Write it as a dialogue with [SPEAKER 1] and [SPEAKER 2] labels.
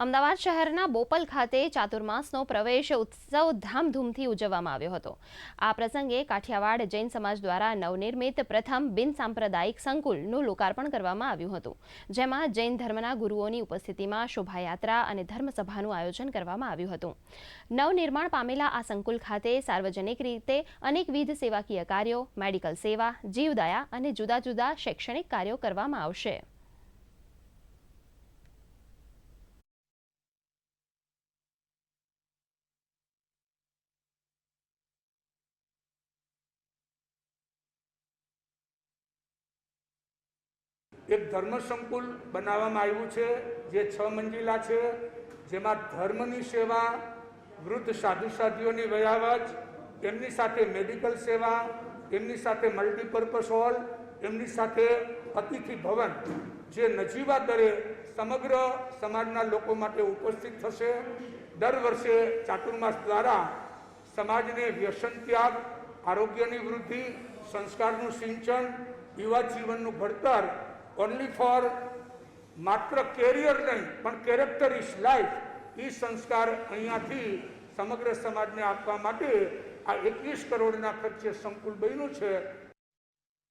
[SPEAKER 1] અમદાવાદ શહેરના બોપલ ખાતે ચાતુર્માસનો પ્રવેશ ઉત્સવ ધામધૂમથી ઉજવવામાં આવ્યો હતો। આ પ્રસંગે કાઠિયાવાડ જૈન સમાજ દ્વારા નવનિર્મિત પ્રથમ બિનસાંપ્રદાયિક સંકુલનું લોકાર્પણ કરવામાં આવ્યું હતું, જેમાં જૈન ધર્મના ગુરુઓની ઉપસ્થિતિમાં શોભાયાત્રા અને ધર્મસભાનું આયોજન કરવામાં આવ્યું હતું। નવનિર્માણ પામેલા આ સંકુલ ખાતે સાર્વજનિક રીતે અનેકવિધ સેવાકીય કાર્યો, મેડિકલ સેવા, જીવદયા અને જુદા જુદા શૈક્ષણિક કાર્યો કરવામાં આવશે।
[SPEAKER 2] એક ધર્મ સંકુલ બનાવવામાં આવ્યું છે, જે 6 મંજિલા છે, જેમાં ધર્મની સેવા, વૃદ્ધ સાધુ સાધ્વીઓની વયાવજ, એમની સાથે મેડિકલ સેવા, એમની સાથે મલ્ટીપર્પઝ હોલ, એમની સાથે અતિથિ ભવન, જે નજીવા દરે સમગ્ર સમાજના લોકો માટે ઉપસ્થિત થશે। દર વર્ષે ચાતુર્માસ દ્વારા સમાજને વ્યસન ત્યાગ, આરોગ્યની વૃદ્ધિ, સંસ્કારનું સિંચન, યુવા જીવનનું ઘડતર, ઓનલી ફોર માત્ર કેરિયર નહીં પણ કેરેક્ટર ઇઝ લાઈફ, એ સંસ્કાર અહીંયાથી સમગ્ર સમાજને આપવા માટે આ 21 કરોડના ખર્ચે સંકુલ બન્યું છે।